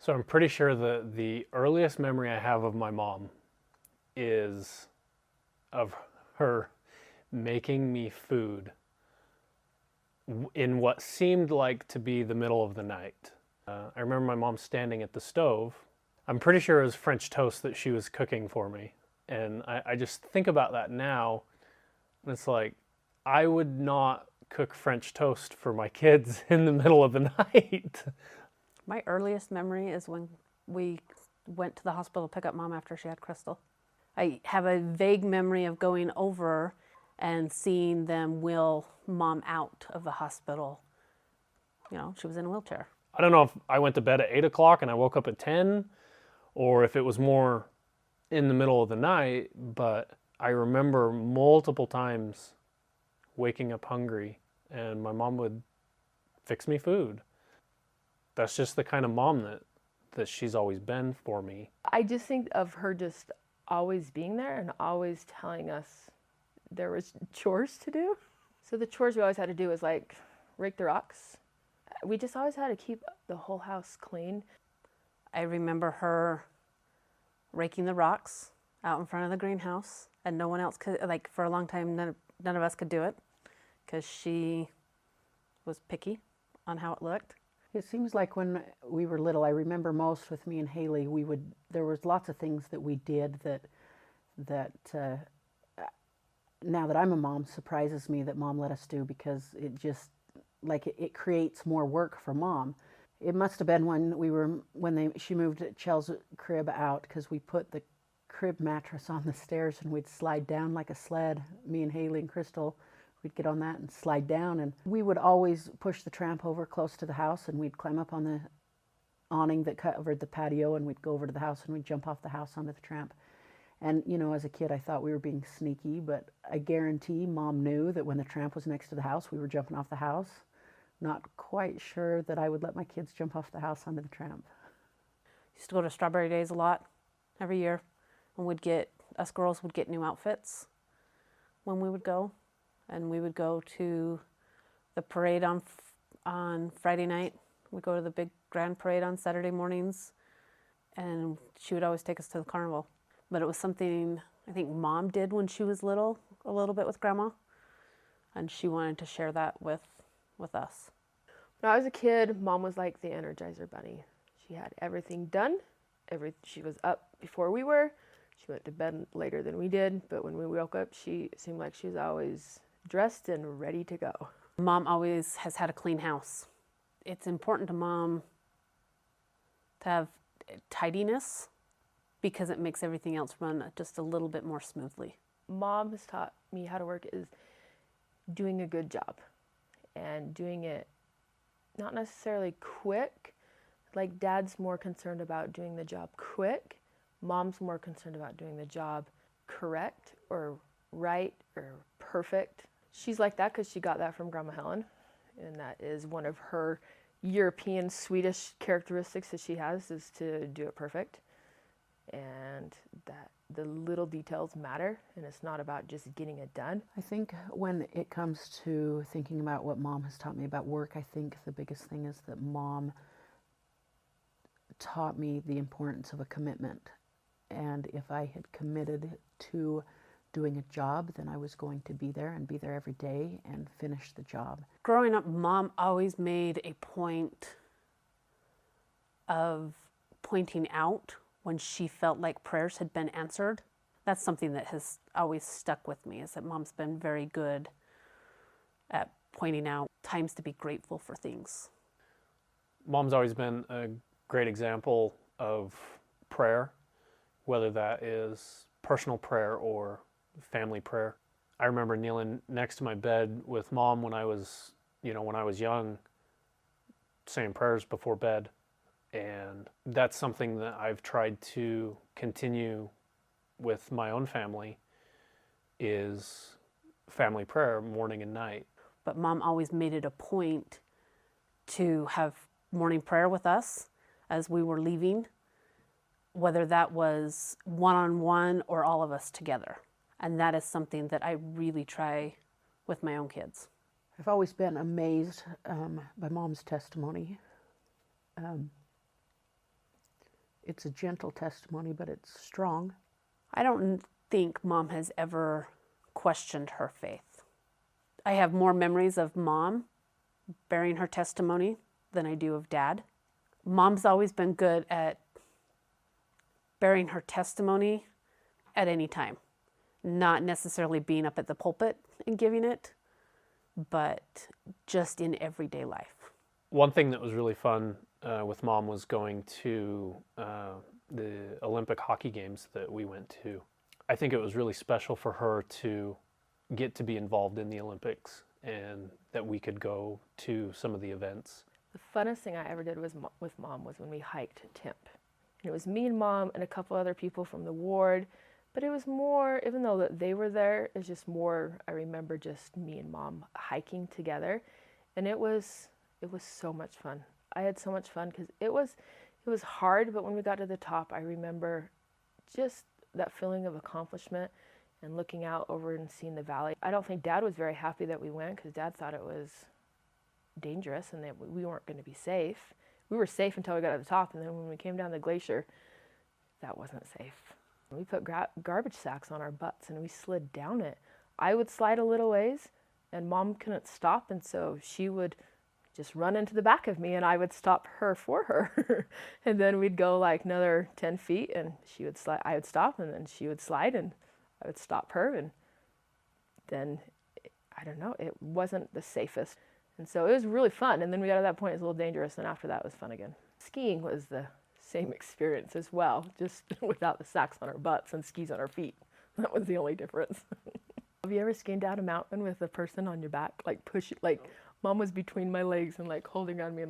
So I'm pretty sure the earliest memory I have of my mom is of her making me food in what seemed like to be the middle of the night. I remember my mom standing at the stove. I'm pretty sure it was French toast that she was cooking for me. And I just think about that now. And it's like, I would not cook French toast for my kids in the middle of the night. My earliest memory is when we went to the hospital to pick up Mom after she had Crystal. I have a vague memory of going over and seeing them wheel Mom out of the hospital. You know, she was in a wheelchair. I don't know if I went to bed at 8 o'clock and I woke up at 10, or if it was more in the middle of the night, but I remember multiple times waking up hungry and my mom would fix me food. That's just the kind of mom that she's always been for me. I just think of her just always being there and always telling us there was chores to do. So the chores we always had to do was like rake the rocks. We just always had to keep the whole house clean. I remember her raking the rocks out in front of the greenhouse, and no one else could, like for a long time, none of us could do it because she was picky on how it looked. It seems like when we were little, I remember most with me and Haley, there was lots of things that we did that now that I'm a mom, surprises me that Mom let us do, because it just, like, it creates more work for Mom. It must have been when she moved Chel's crib out, because we put the crib mattress on the stairs and we'd slide down like a sled, me and Haley and Crystal. We'd get on that and slide down, and we would always push the tramp over close to the house, and we'd climb up on the awning that covered the patio, and we'd go over to the house and we'd jump off the house onto the tramp. And, you know, as a kid, I thought we were being sneaky, but I guarantee Mom knew that when the tramp was next to the house, we were jumping off the house. Not quite sure that I would let my kids jump off the house onto the tramp. Used to go to Strawberry Days a lot every year, and us girls would get new outfits when we would go. And we would go to the parade on Friday night. We'd go to the big grand parade on Saturday mornings, and she would always take us to the carnival. But it was something I think Mom did when she was little, a little bit with Grandma, and she wanted to share that with us. When I was a kid, Mom was like the Energizer Bunny. She had everything done. She was up before we were. She went to bed later than we did, but when we woke up, it seemed like she was always dressed and ready to go. Mom always has had a clean house. It's important to Mom to have tidiness because it makes everything else run just a little bit more smoothly. Mom has taught me how to work is doing a good job and doing it not necessarily quick. Like Dad's more concerned about doing the job quick. Mom's more concerned about doing the job correct or right or perfect. She's like that because she got that from Grandma Helen, and that is one of her European Swedish characteristics that she has, is to do it perfect, and that the little details matter, and it's not about just getting it done. I think when it comes to thinking about what Mom has taught me about work, I think the biggest thing is that Mom taught me the importance of a commitment. And if I had committed to doing a job, then I was going to be there and be there every day and finish the job. Growing up, Mom always made a point of pointing out when she felt like prayers had been answered. That's something that has always stuck with me, is that Mom's been very good at pointing out times to be grateful for things. Mom's always been a great example of prayer, whether that is personal prayer or family prayer. I remember kneeling next to my bed with Mom when I was young, saying prayers before bed. And that's something that I've tried to continue with my own family, is family prayer morning and night. But Mom always made it a point to have morning prayer with us as we were leaving, whether that was one-on-one or all of us together. And that is something that I really try with my own kids. I've always been amazed by Mom's testimony. It's a gentle testimony, but it's strong. I don't think Mom has ever questioned her faith. I have more memories of Mom bearing her testimony than I do of Dad. Mom's always been good at bearing her testimony at any time, not necessarily being up at the pulpit and giving it, but just in everyday life. One thing that was really fun with Mom was going to the Olympic hockey games that we went to. I think it was really special for her to get to be involved in the Olympics and that we could go to some of the events. The funnest thing I ever did with Mom was when we hiked Temp. And it was me and Mom and a couple other people from the ward, but it was more, even though that they were there, it was just more, I remember just me and Mom hiking together. And it was so much fun. I had so much fun because it was hard, but when we got to the top, I remember just that feeling of accomplishment and looking out over and seeing the valley. I don't think Dad was very happy that we went because Dad thought it was dangerous and that we weren't going to be safe. We were safe until we got to the top, and then when we came down the glacier, that wasn't safe. We put garbage sacks on our butts and we slid down it. I would slide a little ways and Mom couldn't stop, and so she would just run into the back of me and I would stop her for her. And then we'd go like another 10 feet and she would slide, I would stop, and then she would slide and I would stop her, and then, I don't know, it wasn't the safest. And so it was really fun, and then we got to that point, it was a little dangerous, and after that it was fun again. Skiing was the same experience as well, just without the sacks on our butts and skis on our feet. That was the only difference. Have you ever skied down a mountain with a person on your back, like Mom was between my legs and like holding on me,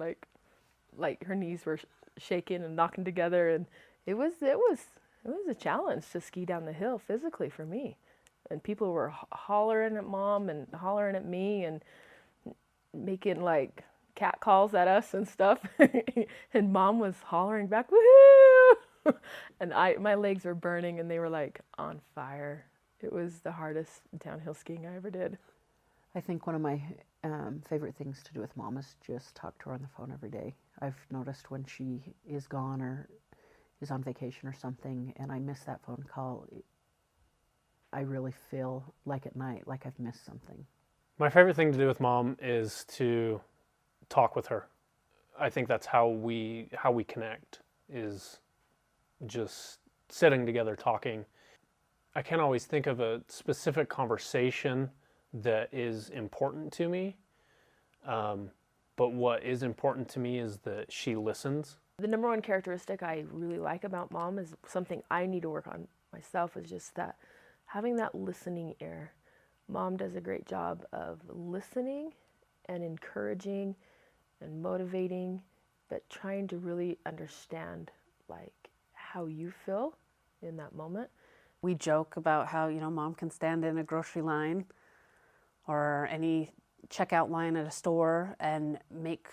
like her knees were shaking and knocking together, and it was a challenge to ski down the hill physically for me. And people were hollering at Mom and hollering at me and making like cat calls at us and stuff. And Mom was hollering back, woohoo! And my legs were burning and they were like on fire. It was the hardest downhill skiing I ever did. I think one of my favorite things to do with Mom is just talk to her on the phone every day. I've noticed when she is gone or is on vacation or something and I miss that phone call, I really feel like at night like I've missed something. My favorite thing to do with Mom is to talk with her. I think that's how we connect, is just sitting together talking. I can't always think of a specific conversation that is important to me, but what is important to me is that she listens. The number one characteristic I really like about Mom is something I need to work on myself, is just that having that listening ear. Mom does a great job of listening and encouraging and motivating, but trying to really understand like how you feel in that moment. We joke about how, Mom can stand in a grocery line or any checkout line at a store and make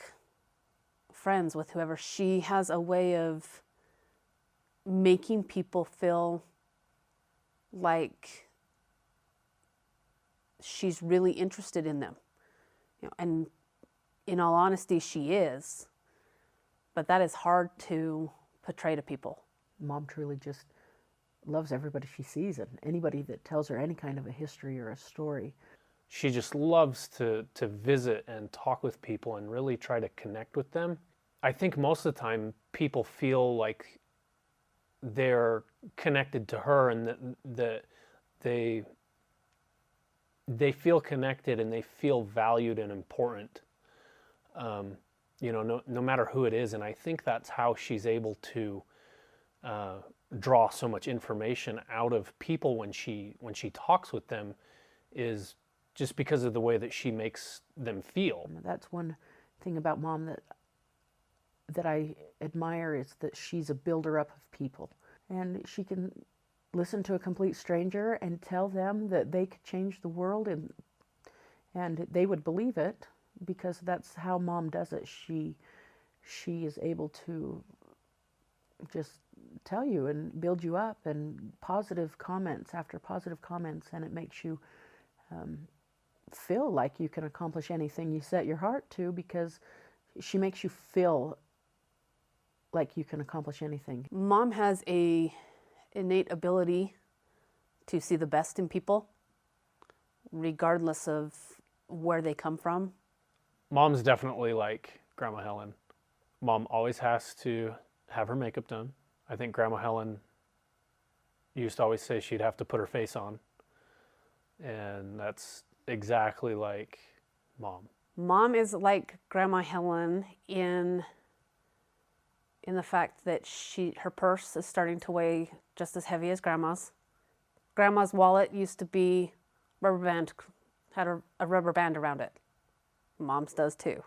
friends with whoever. She has a way of making people feel like she's really interested in them. And in all honesty, she is, but that is hard to portray to people. Mom truly just loves everybody she sees and anybody that tells her any kind of a history or a story. She just loves to visit and talk with people and really try to connect with them. I think most of the time people feel like they're connected to her and that they feel connected and they feel valued and important, no matter who it is. And I think that's how she's able to draw so much information out of people when she talks with them, is just because of the way that she makes them feel. That's one thing about Mom that I admire, is that she's a builder up of people. And she can listen to a complete stranger and tell them that they could change the world, and they would believe it, because that's how Mom does it. She is able to just tell you and build you up, and positive comments after positive comments, and it makes you feel like you can accomplish anything you set your heart to, because she makes you feel like you can accomplish anything. Mom has a innate ability to see the best in people, regardless of where they come from. Mom's definitely like Grandma Helen. Mom always has to have her makeup done. I think Grandma Helen used to always say she'd have to put her face on. And that's exactly like Mom. Mom is like Grandma Helen in the fact that her purse is starting to weigh just as heavy as Grandma's. Grandma's wallet used to be had a rubber band around it. Mom's does too.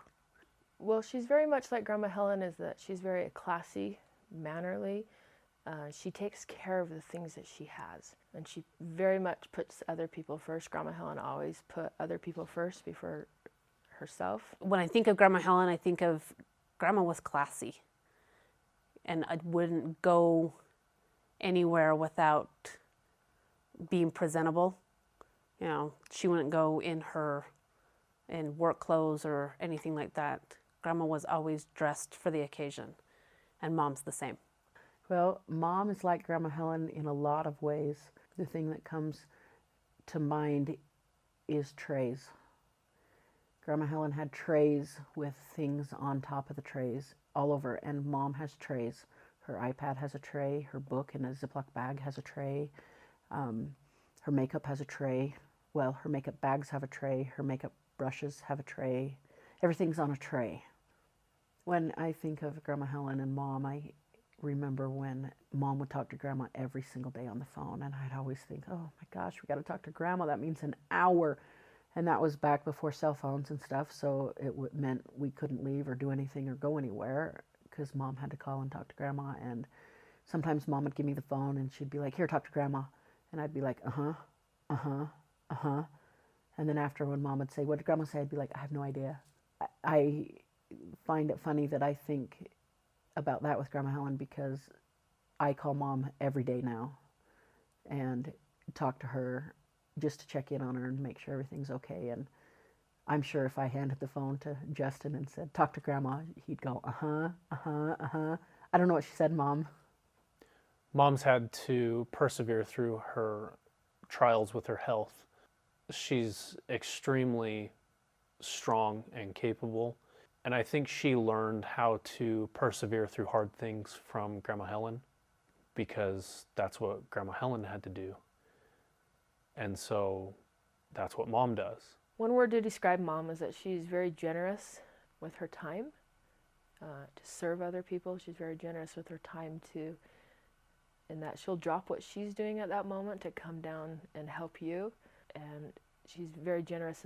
Well, she's very much like Grandma Helen, is that she's very classy, mannerly. She takes care of the things that she has, and she very much puts other people first. Grandma Helen always put other people first before herself. When I think of Grandma Helen, I think of Grandma was classy, and I wouldn't go anywhere without being presentable. You know, she wouldn't go in work clothes or anything like that. Grandma was always dressed for the occasion, and Mom's the same. Well, Mom is like Grandma Helen in a lot of ways. The thing that comes to mind is trays. Grandma Helen had trays with things on top of the trays all over, and Mom has trays. Her iPad has a tray, her book in a Ziploc bag has a tray, her makeup has a tray. Well, her makeup bags have a tray, her makeup brushes have a tray. Everything's on a tray. When I think of Grandma Helen and Mom, I remember when Mom would talk to Grandma every single day on the phone, and I'd always think, oh my gosh, we got to talk to Grandma. That means an hour. And that was back before cell phones and stuff, so it meant we couldn't leave or do anything or go anywhere because Mom had to call and talk to Grandma. And sometimes Mom would give me the phone and she'd be like, here, talk to Grandma. And I'd be like, uh-huh, uh-huh, uh-huh. And then after, when Mom would say, what did Grandma say? I'd be like, I have no idea. I find it funny that I think about that with Grandma Helen because I call Mom every day now and talk to her just to check in on her and make sure everything's okay. And I'm sure if I handed the phone to Justin and said, talk to Grandma, he'd go, uh-huh, uh-huh, uh-huh. I don't know what she said, Mom. Mom's had to persevere through her trials with her health. She's extremely strong and capable. And I think she learned how to persevere through hard things from Grandma Helen because that's what Grandma Helen had to do. And so that's what Mom does. One word to describe Mom is that she's very generous with her time to serve other people. She's very generous with her time too, in that she'll drop what she's doing at that moment to come down and help you. And she's very generous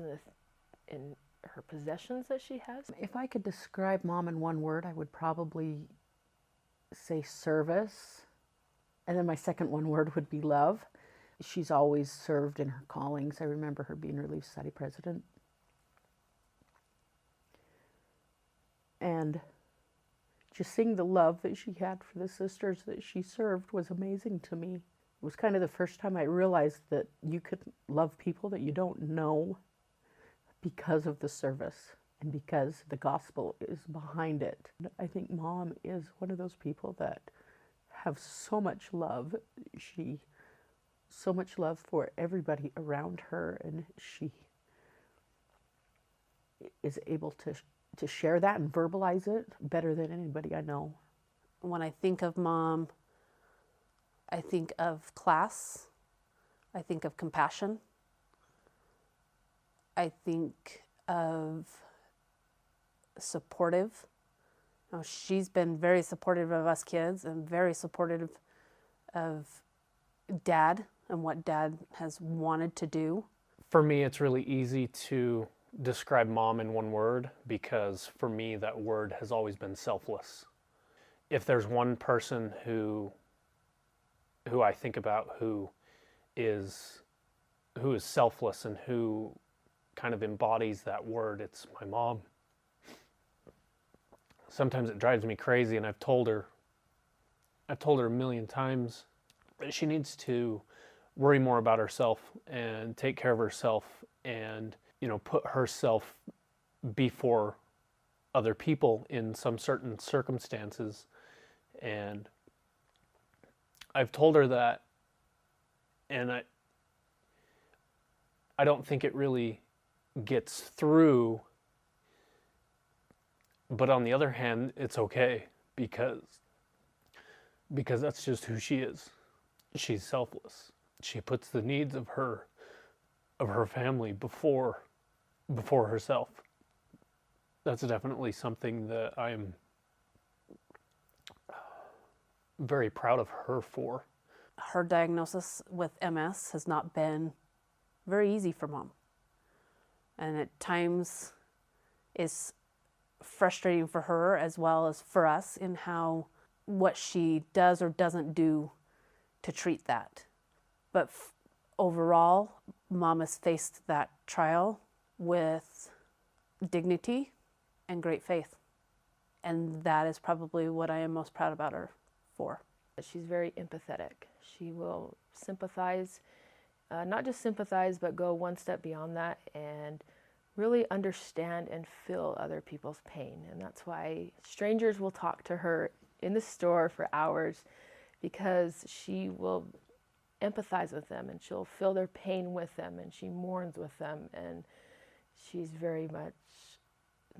in her possessions that she has. If I could describe Mom in one word, I would probably say service. And then my second one word would be love. She's always served in her callings. I remember her being Relief Society president. And just seeing the love that she had for the sisters that she served was amazing to me. It was kind of the first time I realized that you could love people that you don't know because of the service and because the gospel is behind it. I think Mom is one of those people that have so much love. So much love for everybody around her, and she is able to share that and verbalize it better than anybody I know. When I think of Mom, I think of class, I think of compassion, I think of supportive. You know, she's been very supportive of us kids and very supportive of Dad and what Dad has wanted to do. For me, it's really easy to describe Mom in one word because for me, that word has always been selfless. If there's one person who I think about who is selfless and who kind of embodies that word, it's my mom. Sometimes it drives me crazy, and I've told her a million times that she needs to worry more about herself and take care of herself and, put herself before other people in some certain circumstances And I've told her that, and I don't think it really gets through. But on the other hand, it's okay because that's just who she is. She's selfless. She puts the needs of her family before herself. That's definitely something that I am very proud of her for. Her diagnosis with MS has not been very easy for Mom. And at times is frustrating for her as well as for us in how what she does or doesn't do to treat that. But overall, Mom has faced that trial with dignity and great faith. And that is probably what I am most proud about her for. She's very empathetic. She will sympathize, not just sympathize, but go one step beyond that and really understand and feel other people's pain. And that's why strangers will talk to her in the store for hours, because she will empathize with them and she'll feel their pain with them and she mourns with them. And she's very much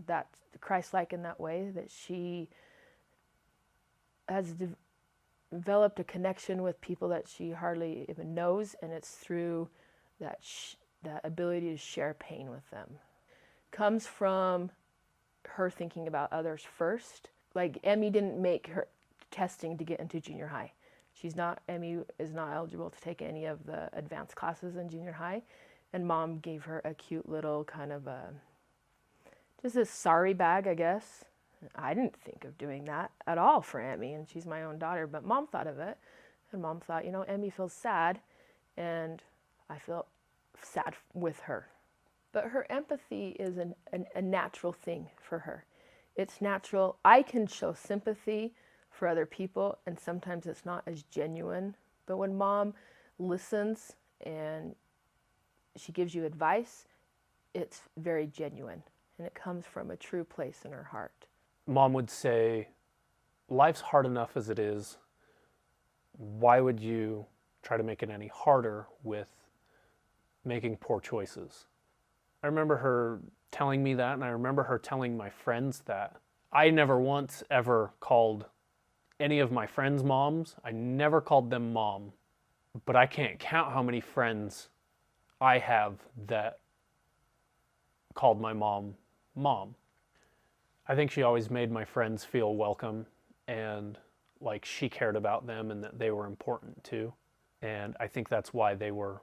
that Christ-like in that way, that she has developed a connection with people that she hardly even knows, and it's through that that ability to share pain with them. Comes from her thinking about others first. Like, Emmy didn't make her testing to get into junior high. Emmy is not eligible to take any of the advanced classes in junior high, and Mom gave her a cute little kind of just a sorry bag, I guess. I didn't think of doing that at all for Emmy, and she's my own daughter, but Mom thought of it, and Mom thought, Emmy feels sad, and I feel sad with her. But her empathy is a natural thing for her. It's natural. I can show sympathy for other people, and sometimes it's not as genuine, but when Mom listens and she gives you advice, it's very genuine, and it comes from a true place in her heart. Mom would say, life's hard enough as it is. Why would you try to make it any harder with making poor choices? I remember her telling me that, and I remember her telling my friends that. I never once ever called any of my friends' moms. I never called them mom. But I can't count how many friends I have that called my mom mom. I think she always made my friends feel welcome and like she cared about them and that they were important too. And I think that's why they were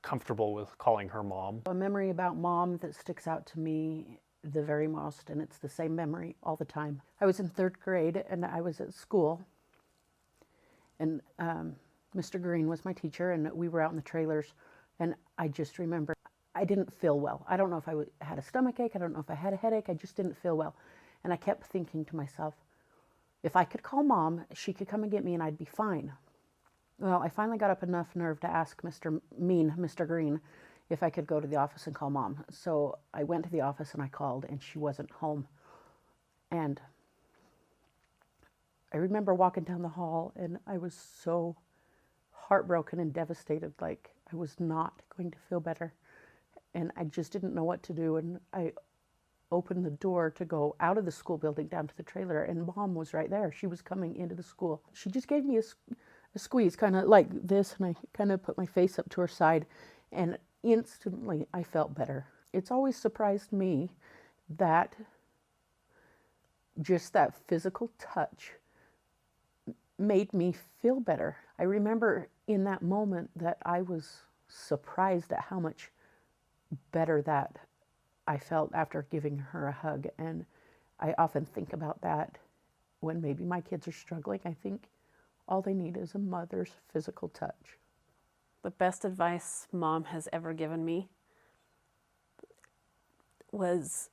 comfortable with calling her mom. A memory about Mom that sticks out to me the very most, and it's the same memory all the time. I was in 3rd grade and I was at school, and Mr. Green was my teacher, and we were out in the trailers, and I just remember I didn't feel well. I don't know if I had a stomach ache, I don't know if I had a headache, I just didn't feel well. And I kept thinking to myself, if I could call Mom, she could come and get me and I'd be fine. Well, I finally got up enough nerve to ask Mr. Green, if I could go to the office and call Mom. So I went to the office and I called, and she wasn't home. And I remember walking down the hall, and I was so heartbroken and devastated, like I was not going to feel better. And I just didn't know what to do. And I opened the door to go out of the school building down to the trailer, and Mom was right there. She was coming into the school. She just gave me a squeeze, kind of like this, and I kind of put my face up to her side, and instantly I felt better. It's always surprised me that just that physical touch made me feel better. I remember in that moment that I was surprised at how much better that I felt after giving her a hug. And I often think about that when maybe my kids are struggling. I think all they need is a mother's physical touch. The best advice Mom has ever given me was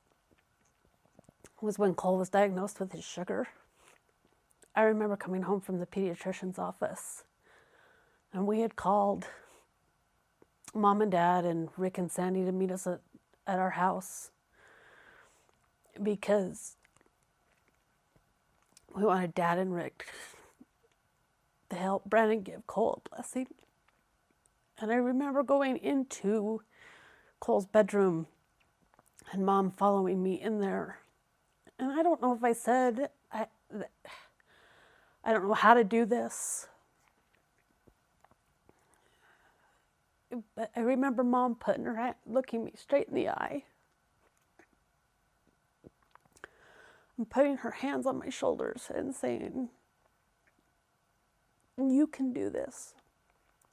when Cole was diagnosed with his sugar. I remember coming home from the pediatrician's office, and we had called Mom and Dad and Rick and Sandy to meet us at our house, because we wanted Dad and Rick to help Brandon give Cole a blessing. And I remember going into Cole's bedroom and Mom following me in there. And I don't know if I said, I don't know how to do this. But I remember Mom putting her hand, looking me straight in the eye and putting her hands on my shoulders and saying, "You can do this.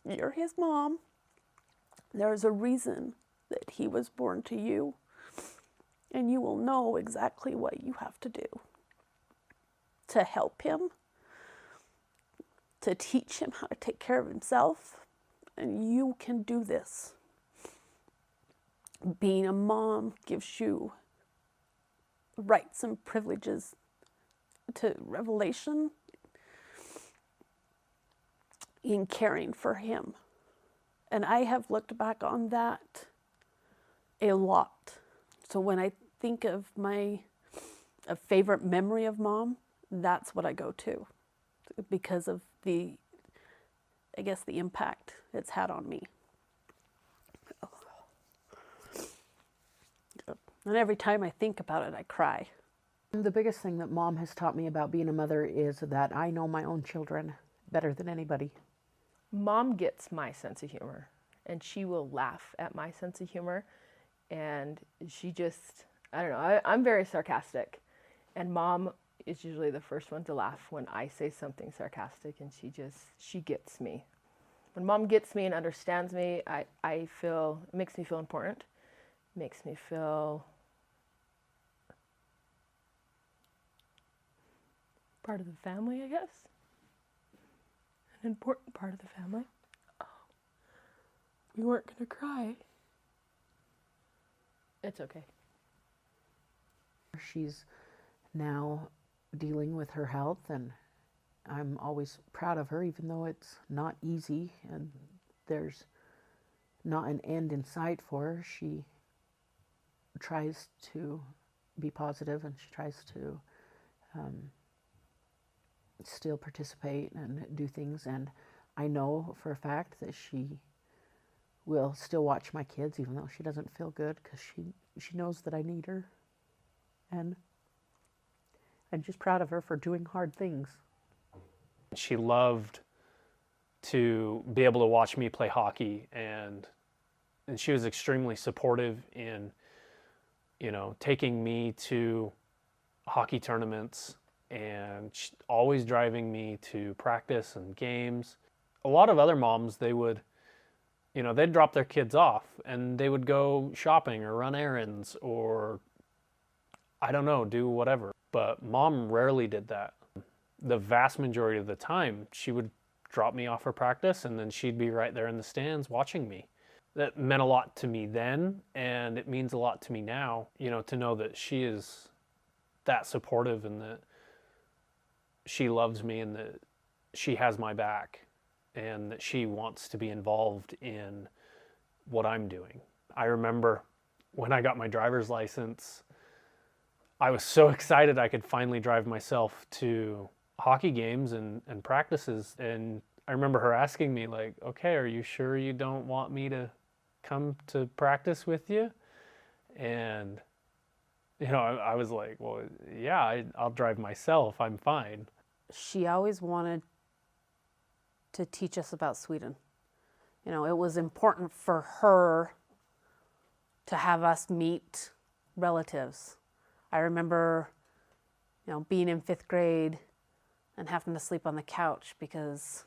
You're his mom. There's a reason that he was born to you, and you will know exactly what you have to do to help him, to teach him how to take care of himself, and you can do this. Being a mom gives you rights and privileges to revelation in caring for him." And I have looked back on that a lot. So when I think of a favorite memory of Mom, that's what I go to because of the impact it's had on me. And every time I think about it, I cry. The biggest thing that Mom has taught me about being a mother is that I know my own children better than anybody. Mom gets my sense of humor, and she will laugh at my sense of humor. And she just, I don't know, I'm very sarcastic. And Mom is usually the first one to laugh when I say something sarcastic, and she gets me. When Mom gets me and understands me, I feel, it makes me feel important. It makes me feel part of the family, I guess. An important part of the family. Oh, we weren't going to cry. It's okay. She's now dealing with her health, and I'm always proud of her, even though it's not easy and there's not an end in sight for her. She tries to be positive, and she tries to still participate and do things. And I know for a fact that she will still watch my kids even though she doesn't feel good, because she knows that I need her. And I'm just proud of her for doing hard things. She loved to be able to watch me play hockey, and she was extremely supportive in, taking me to hockey tournaments and always driving me to practice and games. A lot of other moms, they'd drop their kids off and they would go shopping or run errands or, I don't know, do whatever. But Mom rarely did that. The vast majority of the time, she would drop me off for practice and then she'd be right there in the stands watching me. That meant a lot to me then, and it means a lot to me now, to know that she is that supportive and that she loves me and that she has my back and that she wants to be involved in what I'm doing. I remember when I got my driver's license, I was so excited I could finally drive myself to hockey games and practices. And I remember her asking me, like, "Okay, are you sure you don't want me to come to practice with you?" And, I was like, "Well, yeah, I'll drive myself. I'm fine." She always wanted to teach us about Sweden. It was important for her to have us meet relatives. I remember, being in 5th grade and having to sleep on the couch because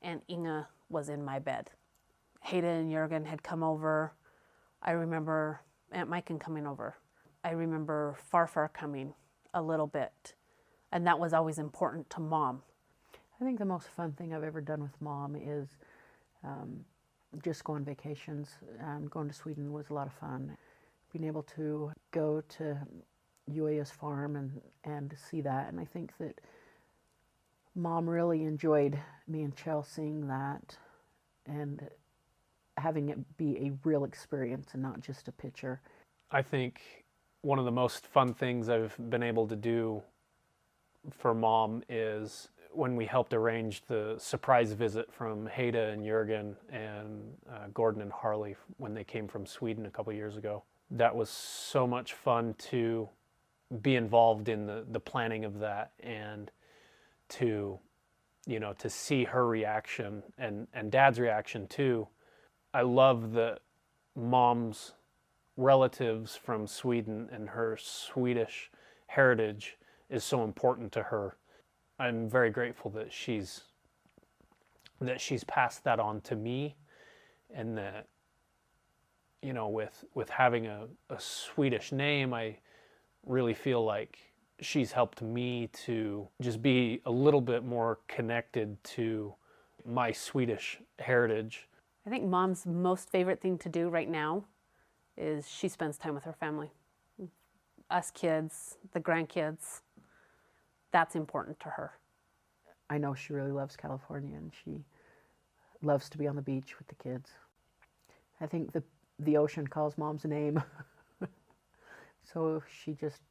Aunt Inga was in my bed. Haida and Jürgen had come over. I remember Aunt Maiken coming over. I remember Farfar coming a little bit. And that was always important to Mom. I think the most fun thing I've ever done with Mom is just go on vacations. Going to Sweden was a lot of fun. Being able to go to Julia's farm and see that. And I think that Mom really enjoyed me and Chell seeing that and having it be a real experience and not just a picture. I think one of the most fun things I've been able to do for Mom is when we helped arrange the surprise visit from Haida and Jurgen and Gordon and Harley when they came from Sweden a couple years ago. That was so much fun to be involved in the planning of that, and to, to see her reaction and Dad's reaction too. I love that Mom's relatives from Sweden and her Swedish heritage is so important to her. I'm very grateful that she's passed that on to me, and that, with having a Swedish name, I really feel like she's helped me to just be a little bit more connected to my Swedish heritage. I think Mom's most favorite thing to do right now is she spends time with her family. Us kids, the grandkids, that's important to her. I know she really loves California, and she loves to be on the beach with the kids. I think the ocean calls Mom's name. So she just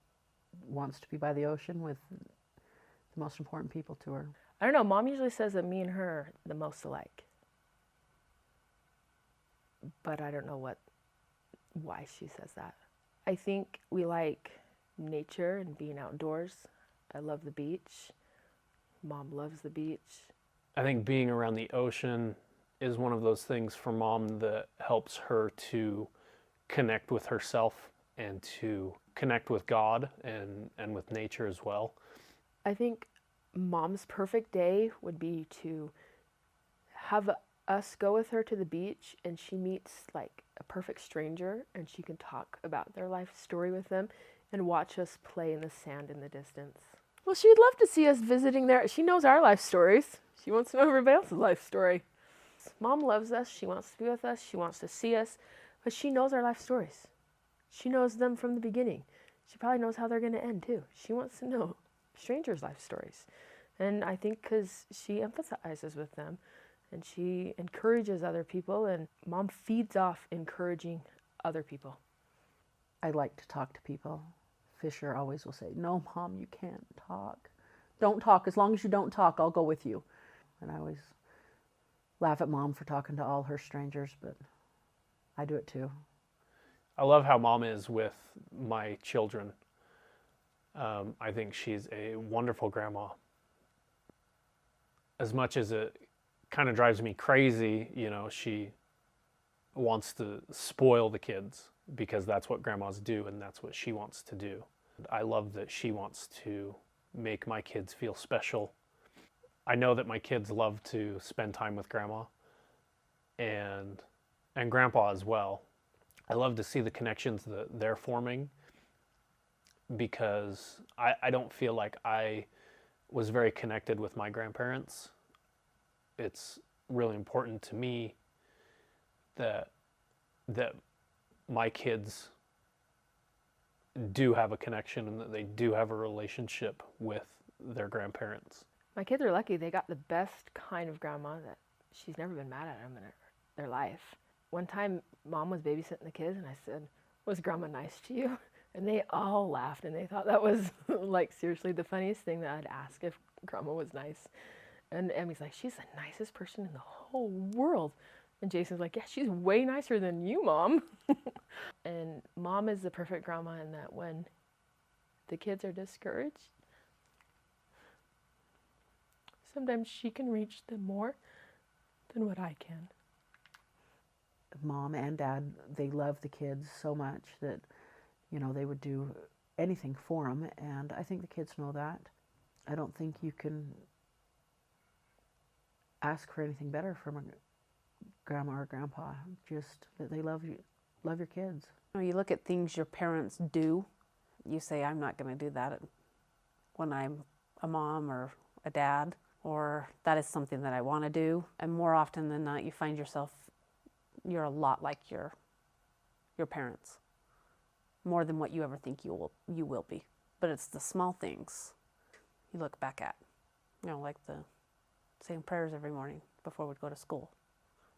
wants to be by the ocean with the most important people to her. I don't know, Mom usually says that me and her are the most alike. But I don't know why she says that. I think we like nature and being outdoors. I love the beach. Mom loves the beach. I think being around the ocean is one of those things for Mom that helps her to connect with herself and to connect with God and with nature as well. I think Mom's perfect day would be to have us go with her to the beach, and she meets like a perfect stranger, and she can talk about their life story with them and watch us play in the sand in the distance. Well, she'd love to see us visiting there. She knows our life stories. She wants to know everybody else's life story. Mom loves us. She wants to be with us. She wants to see us, but she knows our life stories. She knows them from the beginning. She probably knows how they're going to end too. She wants to know strangers' life stories. And I think because she empathizes with them and she encourages other people, and Mom feeds off encouraging other people. I like to talk to people. Fisher always will say, "No, Mom, you can't talk. Don't talk. As long as you don't talk, I'll go with you." And I always laugh at Mom for talking to all her strangers, but I do it too. I love how Mom is with my children. I think she's a wonderful grandma. As much as it kind of drives me crazy, she wants to spoil the kids because that's what grandmas do and that's what she wants to do. I love that she wants to make my kids feel special. I know that my kids love to spend time with grandma and grandpa as well. I love to see the connections that they're forming, because I don't feel like I was very connected with my grandparents. It's really important to me that my kids do have a connection and that they do have a relationship with their grandparents. My kids are lucky. They got the best kind of grandma that she's never been mad at them in their life. One time, Mom was babysitting the kids, and I said, "Was Grandma nice to you?" And they all laughed, and they thought that was, like, seriously the funniest thing that I'd ask if Grandma was nice. And Emmy's like, "She's the nicest person in the whole world." And Jason's like, "Yeah, she's way nicer than you, Mom." And Mom is the perfect grandma in that when the kids are discouraged, sometimes she can reach them more than what I can. Mom and Dad, they love the kids so much that, they would do anything for them, and I think the kids know that. I don't think you can ask for anything better from a grandma or grandpa, just that they love your kids. You look at things your parents do, you say, I'm not going to do that when I'm a mom or a dad, or that is something that I want to do. And more often than not, you find yourself, you're a lot like your parents, more than what you ever think you will be. But it's the small things you look back at, like the saying prayers every morning before we'd go to school.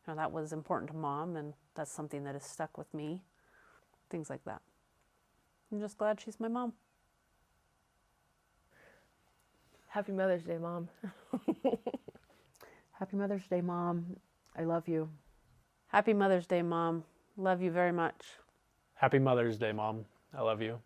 That was important to Mom, and that's something that has stuck with me. Things like that. I'm just glad she's my mom. Happy Mother's Day, Mom. Happy Mother's Day, Mom. I love you. Happy Mother's Day, Mom. Love you very much. Happy Mother's Day, Mom. I love you.